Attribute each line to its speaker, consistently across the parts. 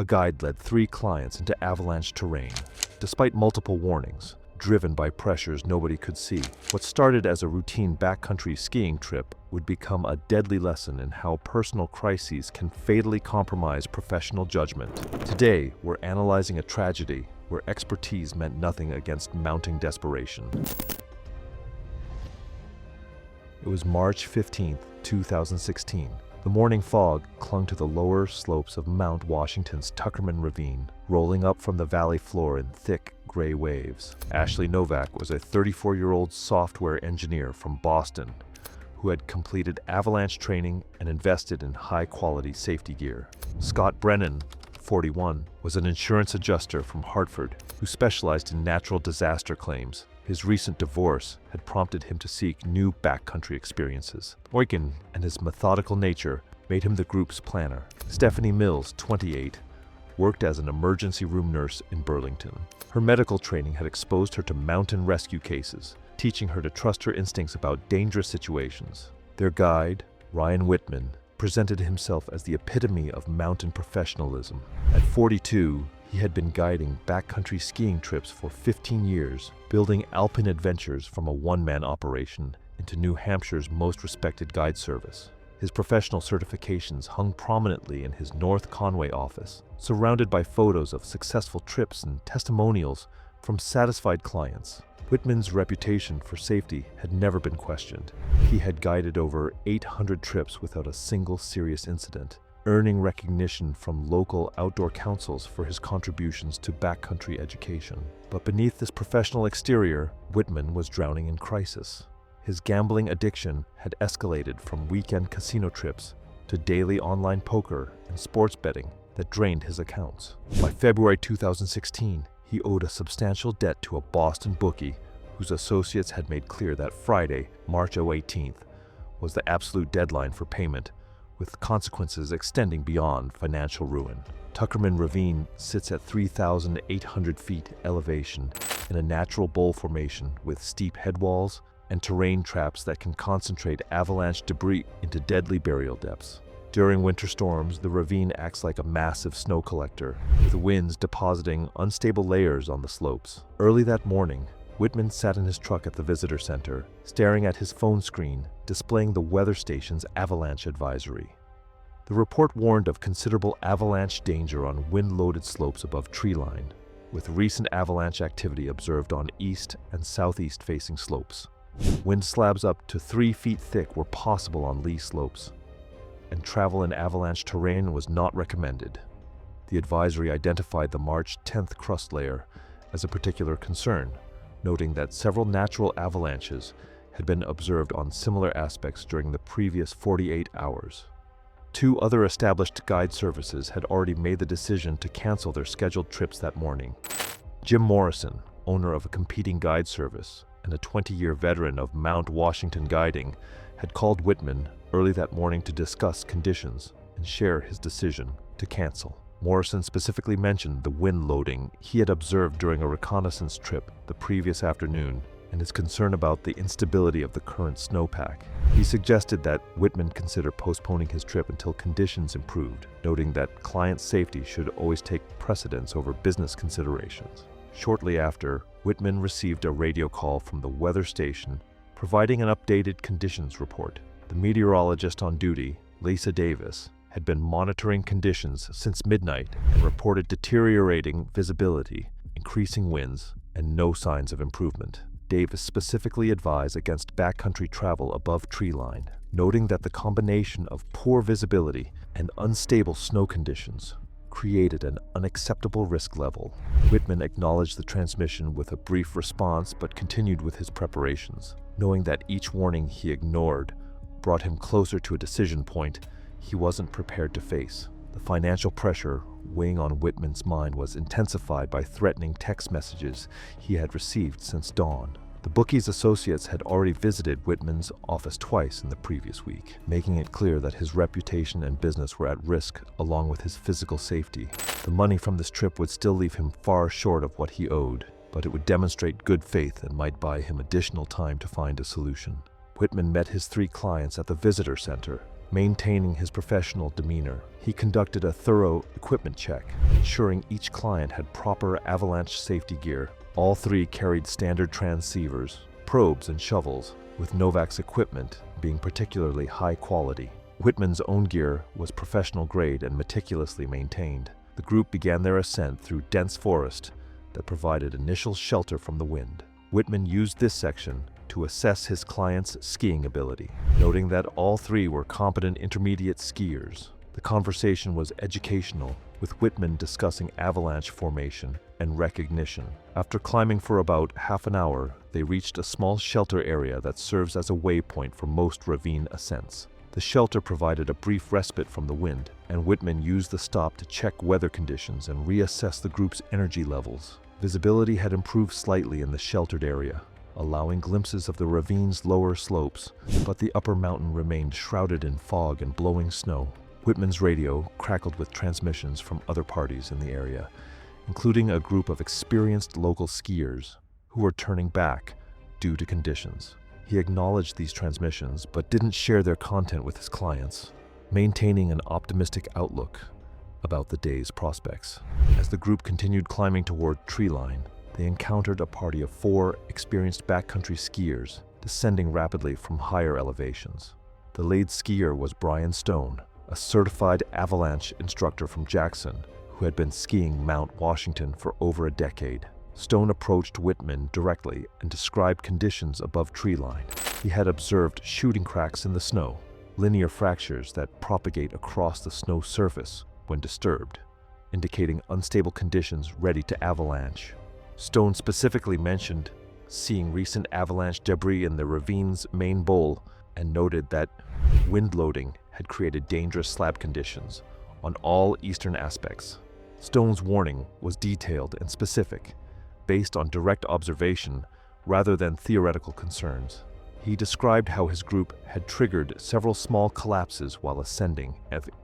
Speaker 1: a guide led 3 clients into avalanche terrain. Despite multiple warnings, driven by pressures nobody could see, what started as a routine backcountry skiing trip would become a deadly lesson in how personal crises can fatally compromise professional judgment. Today, we're analyzing a tragedy where expertise meant nothing against mounting desperation. It was March 15, 2016. The morning fog clung to the lower slopes of Mount Washington's Tuckerman Ravine, rolling up from the valley floor in thick, gray waves. Ashley Novak was a 34-year-old software engineer from Boston who had completed avalanche training and invested in high-quality safety gear. Scott Brennan, 41, was an insurance adjuster from Hartford who specialized in natural disaster claims. His recent divorce had prompted him to seek new backcountry experiences. Oiken and his methodical nature made him the group's planner. Stephanie Mills, 28, worked as an emergency room nurse in Burlington. Her medical training had exposed her to mountain rescue cases, teaching her to trust her instincts about dangerous situations. Their guide, Ryan Whitman, presented himself as the epitome of mountain professionalism. At 42, he had been guiding backcountry skiing trips for 15 years, building alpine adventures from a one-man operation into New Hampshire's most respected guide service. His professional certifications hung prominently in his North Conway office, surrounded by photos of successful trips and testimonials from satisfied clients. Whitman's reputation for safety had never been questioned. He had guided over 800 trips without a single serious incident, earning recognition from local outdoor councils for his contributions to backcountry education. But beneath this professional exterior, Whitman was drowning in crisis. His gambling addiction had escalated from weekend casino trips to daily online poker and sports betting that drained his accounts. By February 2016, he owed a substantial debt to a Boston bookie whose associates had made clear that Friday, March 18th, was the absolute deadline for payment, with consequences extending beyond financial ruin. Tuckerman Ravine sits at 3,800 feet elevation in a natural bowl formation with steep headwalls and terrain traps that can concentrate avalanche debris into deadly burial depths. During winter storms, the ravine acts like a massive snow collector, with winds depositing unstable layers on the slopes. Early that morning, Whitman sat in his truck at the visitor center, staring at his phone screen, displaying the weather station's avalanche advisory. The report warned of considerable avalanche danger on wind-loaded slopes above treeline, with recent avalanche activity observed on east and southeast-facing slopes. Wind slabs up to 3 feet thick were possible on lee slopes, and travel in avalanche terrain was not recommended. The advisory identified the March 10th crust layer as a particular concern, noting that several natural avalanches had been observed on similar aspects during the previous 48 hours. 2 other established guide services had already made the decision to cancel their scheduled trips that morning. Jim Morrison, owner of a competing guide service and a 20-year veteran of Mount Washington guiding, had called Whitman early that morning to discuss conditions and share his decision to cancel. Morrison specifically mentioned the wind loading he had observed during a reconnaissance trip the previous afternoon and his concern about the instability of the current snowpack. He suggested that Whitman consider postponing his trip until conditions improved, noting that client safety should always take precedence over business considerations. Shortly after, Whitman received a radio call from the weather station providing an updated conditions report. The meteorologist on duty, Lisa Davis, had been monitoring conditions since midnight and reported deteriorating visibility, increasing winds, and no signs of improvement. Davis specifically advised against backcountry travel above treeline, noting that the combination of poor visibility and unstable snow conditions created an unacceptable risk level. Whitman acknowledged the transmission with a brief response but continued with his preparations, knowing that each warning he ignored brought him closer to a decision point he wasn't prepared to face. The financial pressure weighing on Whitman's mind was intensified by threatening text messages he had received since dawn. The bookie's associates had already visited Whitman's office twice in the previous week, making it clear that his reputation and business were at risk along with his physical safety. The money from this trip would still leave him far short of what he owed, but it would demonstrate good faith and might buy him additional time to find a solution. Whitman met his 3 clients at the visitor center, Maintaining his professional demeanor, he conducted a thorough equipment check, ensuring each client had proper avalanche safety gear. All three carried standard transceivers, probes, and shovels, with Novak's equipment being particularly high quality. Whitman's own gear was professional grade and meticulously maintained. The group began their ascent through dense forest that provided initial shelter from the wind. Whitman used this section to assess his client's skiing ability, noting that all three were competent intermediate skiers. The conversation was educational, with Whitman discussing avalanche formation and recognition. After climbing for about half an hour, they reached a small shelter area that serves as a waypoint for most ravine ascents. The shelter provided a brief respite from the wind, and Whitman used the stop to check weather conditions and reassess the group's energy levels. Visibility had improved slightly in the sheltered area, allowing glimpses of the ravine's lower slopes, but the upper mountain remained shrouded in fog and blowing snow. Whitman's radio crackled with transmissions from other parties in the area, including a group of experienced local skiers who were turning back due to conditions. He acknowledged these transmissions but didn't share their content with his clients, maintaining an optimistic outlook about the day's prospects. As the group continued climbing toward treeline, they encountered a party of 4 experienced backcountry skiers descending rapidly from higher elevations. The lead skier was Brian Stone, a certified avalanche instructor from Jackson who had been skiing Mount Washington for over a decade. Stone approached Whitman directly and described conditions above treeline. He had observed shooting cracks in the snow, linear fractures that propagate across the snow surface when disturbed, indicating unstable conditions ready to avalanche. Stone specifically mentioned seeing recent avalanche debris in the ravine's main bowl and noted that wind loading had created dangerous slab conditions on all eastern aspects. Stone's warning was detailed and specific, based on direct observation rather than theoretical concerns. He described how his group had triggered several small collapses while ascending,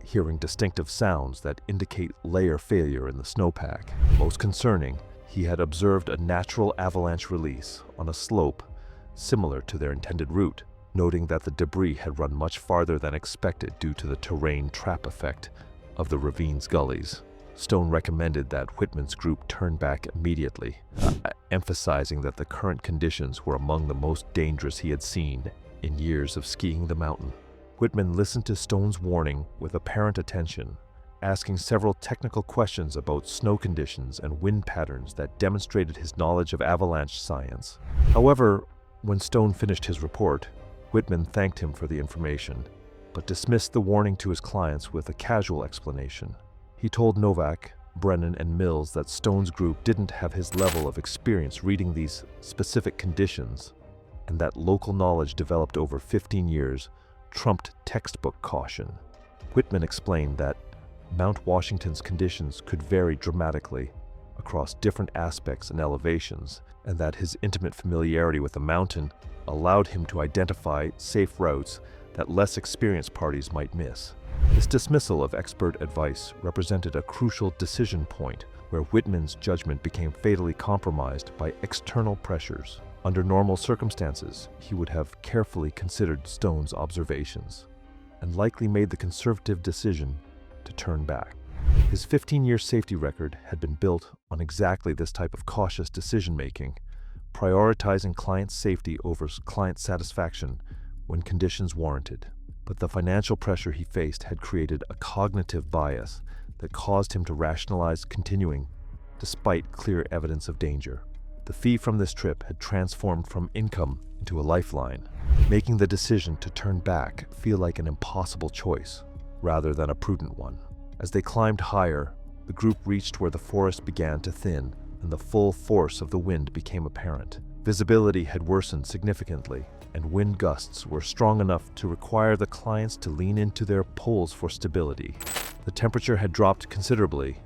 Speaker 1: hearing distinctive sounds that indicate layer failure in the snowpack. Most concerning, he had observed a natural avalanche release on a slope similar to their intended route, noting that the debris had run much farther than expected due to the terrain trap effect of the ravine's gullies. Stone recommended that Whitman's group turn back immediately, emphasizing that the current conditions were among the most dangerous he had seen in years of skiing the mountain. Whitman listened to Stone's warning with apparent attention, asking several technical questions about snow conditions and wind patterns that demonstrated his knowledge of avalanche science. However, when Stone finished his report, Whitman thanked him for the information, but dismissed the warning to his clients with a casual explanation. He told Novak, Brennan, and Mills that Stone's group didn't have his level of experience reading these specific conditions, and that local knowledge developed over 15 years trumped textbook caution. Whitman explained that Mount Washington's conditions could vary dramatically across different aspects and elevations, and that his intimate familiarity with the mountain allowed him to identify safe routes that less experienced parties might miss. This dismissal of expert advice represented a crucial decision point where Whitman's judgment became fatally compromised by external pressures. Under normal circumstances, he would have carefully considered Stone's observations and likely made the conservative decision to turn back. His 15-year safety record had been built on exactly this type of cautious decision-making, prioritizing client safety over client satisfaction when conditions warranted. But the financial pressure he faced had created a cognitive bias that caused him to rationalize continuing despite clear evidence of danger. The fee from this trip had transformed from income into a lifeline, making the decision to turn back feel like an impossible choice rather than a prudent one. As they climbed higher, the group reached where the forest began to thin and the full force of the wind became apparent. Visibility had worsened significantly, and wind gusts were strong enough to require the clients to lean into their poles for stability. The temperature had dropped considerably,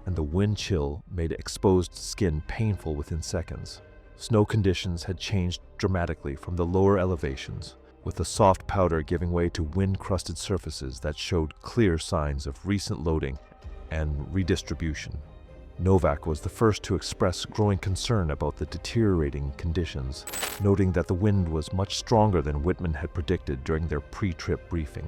Speaker 1: and the wind chill made exposed skin painful within seconds. Snow conditions had changed dramatically from the lower elevations, with the soft powder giving way to wind-crusted surfaces that showed clear signs of recent loading and redistribution. Novak was the first to express growing concern about the deteriorating conditions, noting that the wind was much stronger than Whitman had predicted during their pre-trip briefing.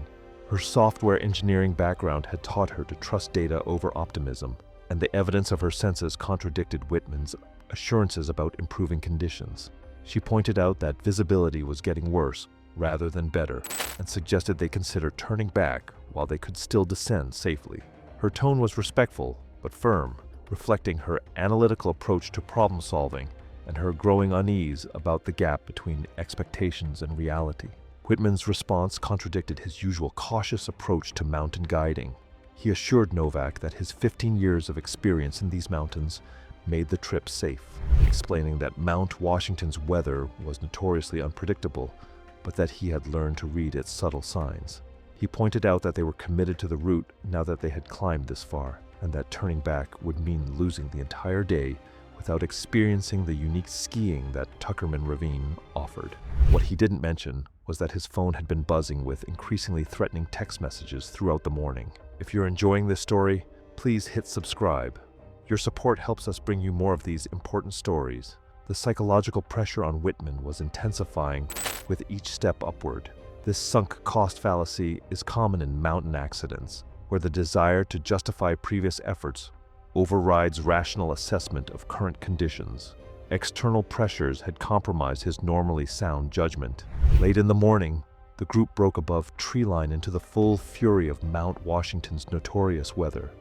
Speaker 1: Her software engineering background had taught her to trust data over optimism, and the evidence of her senses contradicted Whitman's assurances about improving conditions. She pointed out that visibility was getting worse rather than better, and suggested they consider turning back while they could still descend safely. Her tone was respectful but firm, reflecting her analytical approach to problem solving and her growing unease about the gap between expectations and reality. Whitman's response contradicted his usual cautious approach to mountain guiding. He assured Novak that his 15 years of experience in these mountains made the trip safe, explaining that Mount Washington's weather was notoriously unpredictable, but that he had learned to read its subtle signs. He pointed out that they were committed to the route now that they had climbed this far, and that turning back would mean losing the entire day without experiencing the unique skiing that Tuckerman Ravine offered. What he didn't mention was that his phone had been buzzing with increasingly threatening text messages throughout the morning. If you're enjoying this story, please hit subscribe. Your support helps us bring you more of these important stories. The psychological pressure on Whitman was intensifying with each step upward. This sunk cost fallacy is common in mountain accidents, where the desire to justify previous efforts overrides rational assessment of current conditions. External pressures had compromised his normally sound judgment. Late in the morning, the group broke above treeline into the full fury of Mount Washington's notorious weather.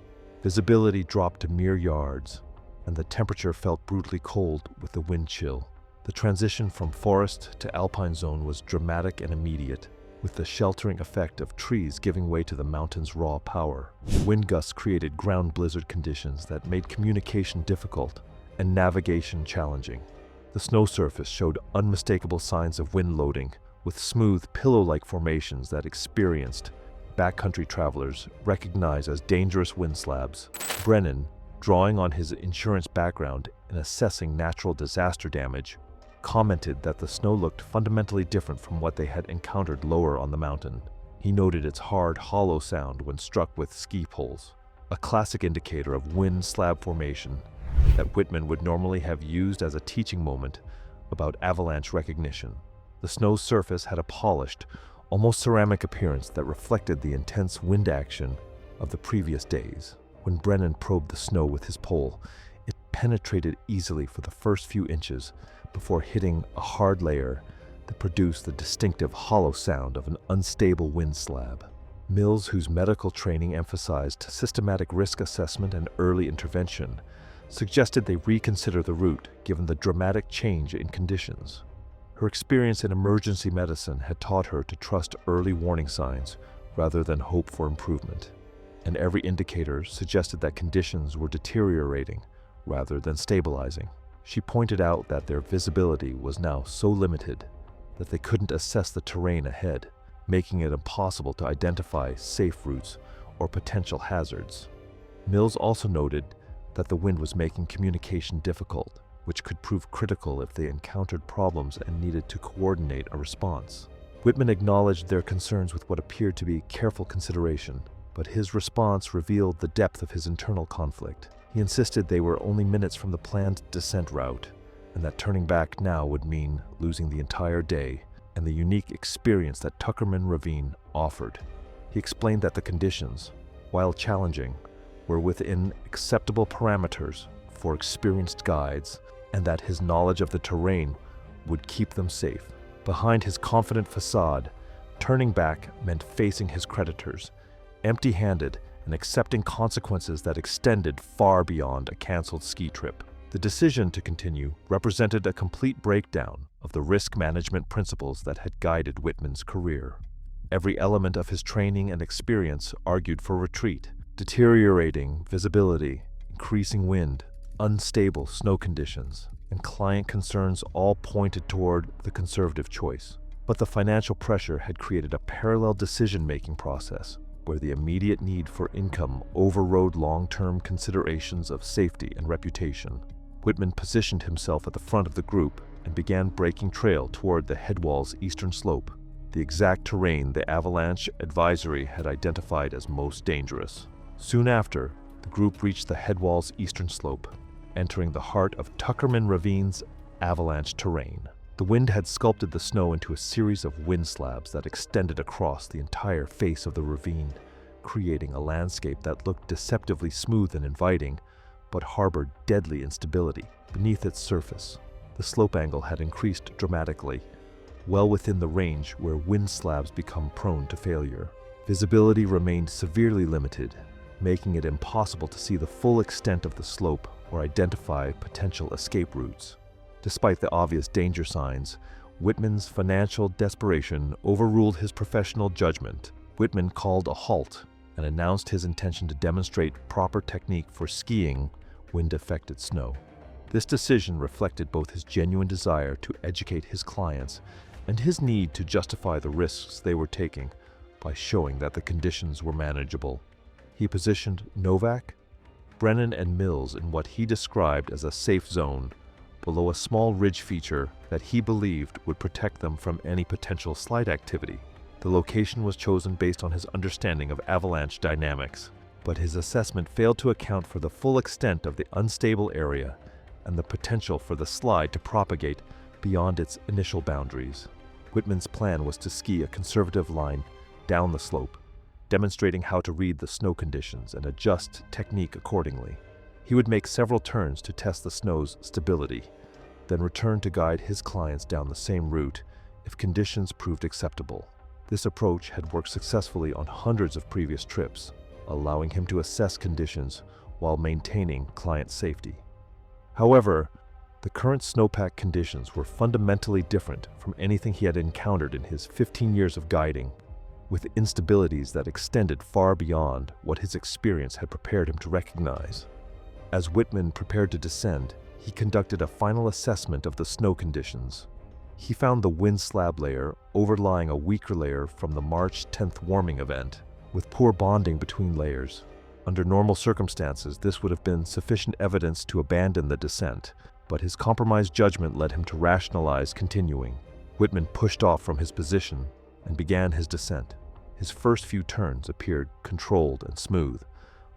Speaker 1: Visibility dropped to mere yards, and the temperature felt brutally cold with the wind chill. The transition from forest to alpine zone was dramatic and immediate, with the sheltering effect of trees giving way to the mountain's raw power. Wind gusts created ground blizzard conditions that made communication difficult and navigation challenging. The snow surface showed unmistakable signs of wind loading, with smooth, pillow-like formations that experienced backcountry travelers recognize as dangerous wind slabs. Brennan, drawing on his insurance background in assessing natural disaster damage, commented that the snow looked fundamentally different from what they had encountered lower on the mountain. He noted its hard, hollow sound when struck with ski poles, a classic indicator of wind slab formation that Whitman would normally have used as a teaching moment about avalanche recognition. The snow's surface had a polished, almost ceramic appearance that reflected the intense wind action of the previous days. When Brennan probed the snow with his pole, it penetrated easily for the first few inches before hitting a hard layer that produced the distinctive hollow sound of an unstable wind slab. Mills, whose medical training emphasized systematic risk assessment and early intervention, suggested they reconsider the route given the dramatic change in conditions. Her experience in emergency medicine had taught her to trust early warning signs rather than hope for improvement, and every indicator suggested that conditions were deteriorating rather than stabilizing. She pointed out that their visibility was now so limited that they couldn't assess the terrain ahead, making it impossible to identify safe routes or potential hazards. Mills also noted that the wind was making communication difficult, which could prove critical if they encountered problems and needed to coordinate a response. Whitman acknowledged their concerns with what appeared to be careful consideration, but his response revealed the depth of his internal conflict. He insisted they were only minutes from the planned descent route, and that turning back now would mean losing the entire day and the unique experience that Tuckerman Ravine offered. He explained that the conditions, while challenging, were within acceptable parameters for experienced guides, and that his knowledge of the terrain would keep them safe. Behind his confident facade, turning back meant facing his creditors, empty-handed and accepting consequences that extended far beyond a canceled ski trip. The decision to continue represented a complete breakdown of the risk management principles that had guided Whitman's career. Every element of his training and experience argued for retreat. Deteriorating visibility, increasing wind, unstable snow conditions, and client concerns all pointed toward the conservative choice. But the financial pressure had created a parallel decision-making process where the immediate need for income overrode long-term considerations of safety and reputation. Whitman positioned himself at the front of the group and began breaking trail toward the headwall's eastern slope, the exact terrain the avalanche advisory had identified as most dangerous. Soon after, the group reached the headwall's eastern slope, entering the heart of Tuckerman Ravine's avalanche terrain. The wind had sculpted the snow into a series of wind slabs that extended across the entire face of the ravine, creating a landscape that looked deceptively smooth and inviting, but harbored deadly instability beneath its surface. The slope angle had increased dramatically, well within the range where wind slabs become prone to failure. Visibility remained severely limited, making it impossible to see the full extent of the slope or identify potential escape routes. Despite the obvious danger signs, Whitman's financial desperation overruled his professional judgment. Whitman called a halt and announced his intention to demonstrate proper technique for skiing wind-affected snow. This decision reflected both his genuine desire to educate his clients and his need to justify the risks they were taking by showing that the conditions were manageable. He positioned Novak, Brennan, and Mills in what he described as a safe zone below a small ridge feature that he believed would protect them from any potential slide activity. The location was chosen based on his understanding of avalanche dynamics, but his assessment failed to account for the full extent of the unstable area and the potential for the slide to propagate beyond its initial boundaries. Whitman's plan was to ski a conservative line down the slope, demonstrating how to read the snow conditions and adjust technique accordingly. He would make several turns to test the snow's stability, then return to guide his clients down the same route if conditions proved acceptable. This approach had worked successfully on hundreds of previous trips, allowing him to assess conditions while maintaining client safety. However, the current snowpack conditions were fundamentally different from anything he had encountered in his 15 years of guiding, with instabilities that extended far beyond what his experience had prepared him to recognize. As Whitman prepared to descend, he conducted a final assessment of the snow conditions. He found the wind slab layer overlying a weaker layer from the March 10th warming event, with poor bonding between layers. Under normal circumstances, this would have been sufficient evidence to abandon the descent, but his compromised judgment led him to rationalize continuing. Whitman pushed off from his position and began his descent. His first few turns appeared controlled and smooth,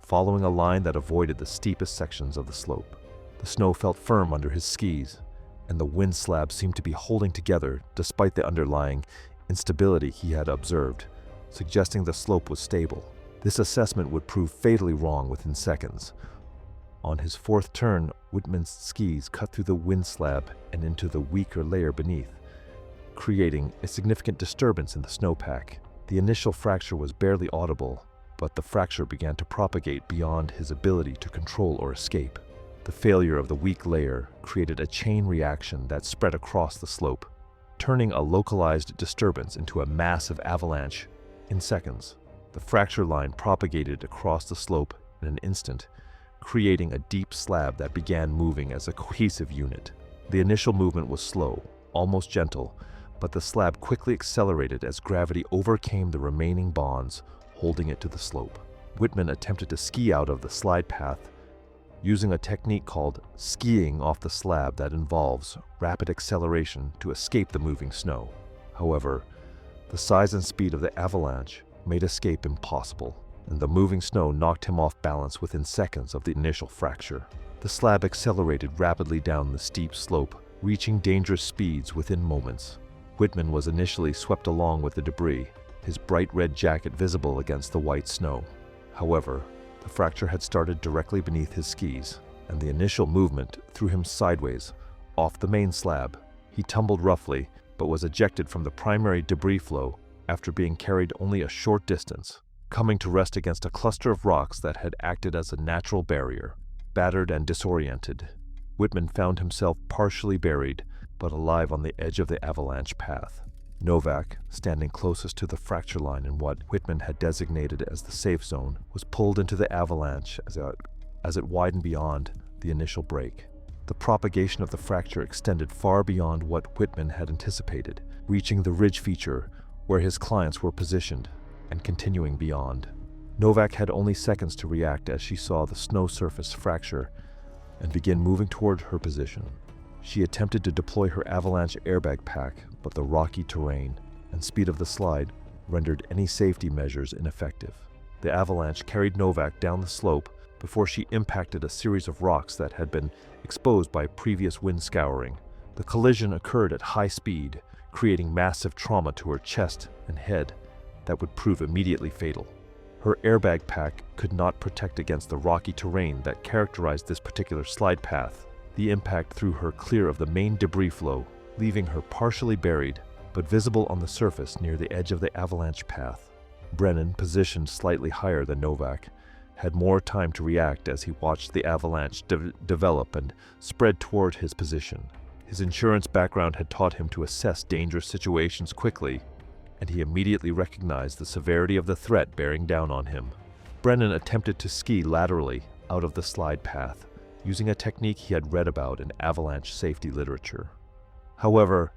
Speaker 1: following a line that avoided the steepest sections of the slope. The snow felt firm under his skis, and the wind slab seemed to be holding together despite the underlying instability he had observed, suggesting the slope was stable. This assessment would prove fatally wrong within seconds. On his fourth turn, Whitman's skis cut through the wind slab and into the weaker layer beneath, creating a significant disturbance in the snowpack. The initial fracture was barely audible, but the fracture began to propagate beyond his ability to control or escape. The failure of the weak layer created a chain reaction that spread across the slope, turning a localized disturbance into a massive avalanche in seconds. The fracture line propagated across the slope in an instant, creating a deep slab that began moving as a cohesive unit. The initial movement was slow, almost gentle, but the slab quickly accelerated as gravity overcame the remaining bonds, holding it to the slope. Whitman attempted to ski out of the slide path using a technique called skiing off the slab that involves rapid acceleration to escape the moving snow. However, the size and speed of the avalanche made escape impossible, and the moving snow knocked him off balance within seconds of the initial fracture. The slab accelerated rapidly down the steep slope, reaching dangerous speeds within moments. Whitman was initially swept along with the debris, his bright red jacket visible against the white snow. However, the fracture had started directly beneath his skis, and the initial movement threw him sideways, off the main slab. He tumbled roughly, but was ejected from the primary debris flow after being carried only a short distance, coming to rest against a cluster of rocks that had acted as a natural barrier. Battered and disoriented, Whitman found himself partially buried, but alive on the edge of the avalanche path. Novak, standing closest to the fracture line in what Whitman had designated as the safe zone, was pulled into the avalanche as it widened beyond the initial break. The propagation of the fracture extended far beyond what Whitman had anticipated, reaching the ridge feature where his clients were positioned and continuing beyond. Novak had only seconds to react as she saw the snow surface fracture and begin moving toward her position. She attempted to deploy her avalanche airbag pack, but the rocky terrain and speed of the slide rendered any safety measures ineffective. The avalanche carried Novak down the slope before she impacted a series of rocks that had been exposed by previous wind scouring. The The collision occurred at high speed, creating massive trauma to her chest and head that would prove immediately fatal. Her airbag pack could not protect against the rocky terrain that characterized this particular slide path. The impact threw her clear of the main debris flow, leaving her partially buried, but visible on the surface near the edge of the avalanche path. Brennan, positioned slightly higher than Novak, had more time to react as he watched the avalanche develop and spread toward his position. His insurance background had taught him to assess dangerous situations quickly, and he immediately recognized the severity of the threat bearing down on him. Brennan attempted to ski laterally out of the slide path, using a technique he had read about in avalanche safety literature. However,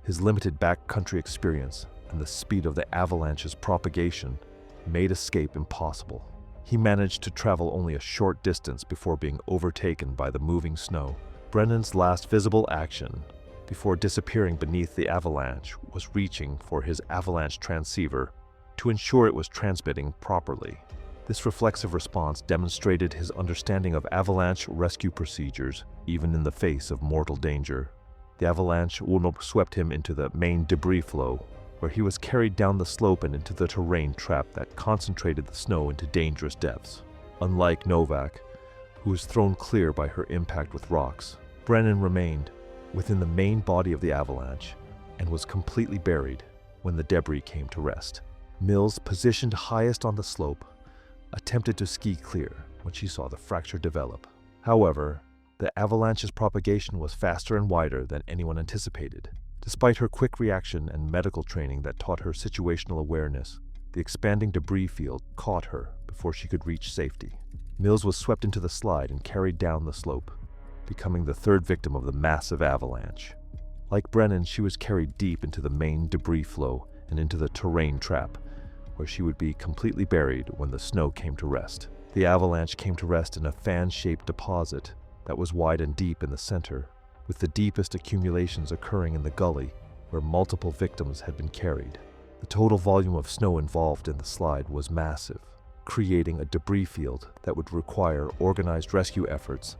Speaker 1: his limited backcountry experience and the speed of the avalanche's propagation made escape impossible. He managed to travel only a short distance before being overtaken by the moving snow. Brennan's last visible action before disappearing beneath the avalanche was reaching for his avalanche transceiver to ensure it was transmitting properly. This reflexive response demonstrated his understanding of avalanche rescue procedures, even in the face of mortal danger. The avalanche swept him into the main debris flow, where he was carried down the slope and into the terrain trap that concentrated the snow into dangerous depths. Unlike Novak, who was thrown clear by her impact with rocks, Brennan remained within the main body of the avalanche and was completely buried when the debris came to rest. Mills, positioned highest on the slope, attempted to ski clear when she saw the fracture develop. However, the avalanche's propagation was faster and wider than anyone anticipated. Despite her quick reaction and medical training that taught her situational awareness, the expanding debris field caught her before she could reach safety. Mills was swept into the slide and carried down the slope, becoming the third victim of the massive avalanche. Like Brennan, she was carried deep into the main debris flow and into the terrain trap, where she would be completely buried when the snow came to rest. The avalanche came to rest in a fan-shaped deposit that was wide and deep in the center, with the deepest accumulations occurring in the gully where multiple victims had been carried. The total volume of snow involved in the slide was massive, creating a debris field that would require organized rescue efforts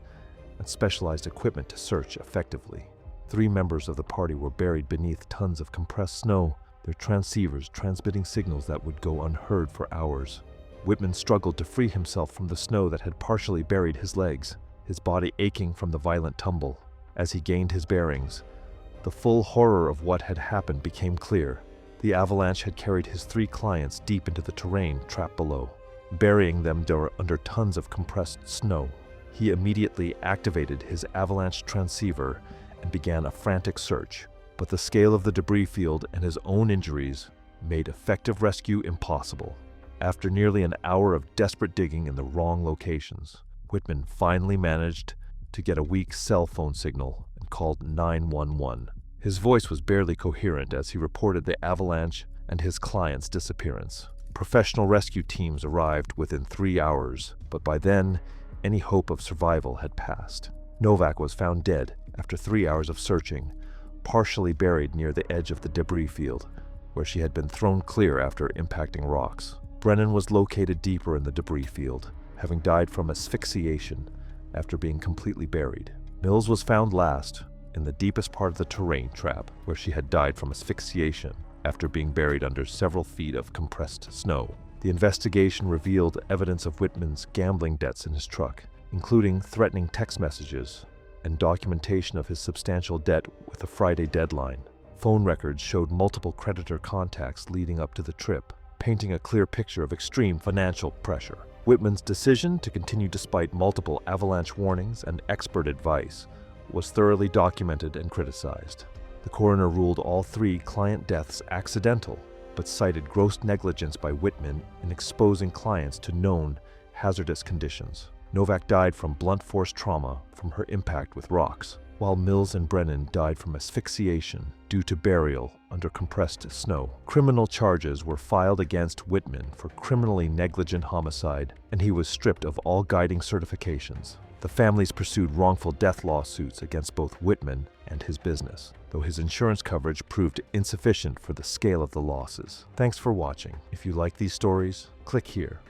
Speaker 1: and specialized equipment to search effectively. 3 members of the party were buried beneath tons of compressed snow, their transceivers transmitting signals that would go unheard for hours. Whitman struggled to free himself from the snow that had partially buried his legs, his body aching from the violent tumble. As he gained his bearings, the full horror of what had happened became clear. The avalanche had carried his 3 clients deep into the terrain trap below, burying them under tons of compressed snow. He immediately activated his avalanche transceiver and began a frantic search, but the scale of the debris field and his own injuries made effective rescue impossible. After nearly an hour of desperate digging in the wrong locations, Whitman finally managed to get a weak cell phone signal and called 911. His voice was barely coherent as he reported the avalanche and his client's disappearance. Professional rescue teams arrived within 3 hours, but by then, any hope of survival had passed. Novak was found dead after 3 hours of searching, partially buried near the edge of the debris field, where she had been thrown clear after impacting rocks. Brennan was located deeper in the debris field, having died from asphyxiation after being completely buried. Mills was found last, in the deepest part of the terrain trap, where she had died from asphyxiation after being buried under several feet of compressed snow. The investigation revealed evidence of Whitman's gambling debts in his truck, including threatening text messages and documentation of his substantial debt with a Friday deadline. Phone records showed multiple creditor contacts leading up to the trip, painting a clear picture of extreme financial pressure. Whitman's decision to continue despite multiple avalanche warnings and expert advice was thoroughly documented and criticized. The coroner ruled all 3 client deaths accidental, but cited gross negligence by Whitman in exposing clients to known hazardous conditions. Novak died from blunt force trauma from her impact with rocks, while Mills and Brennan died from asphyxiation due to burial under compressed snow. Criminal charges were filed against Whitman for criminally negligent homicide, and he was stripped of all guiding certifications. The families pursued wrongful death lawsuits against both Whitman and his business, though his insurance coverage proved insufficient for the scale of the losses. Thanks for watching. If you like these stories, click here.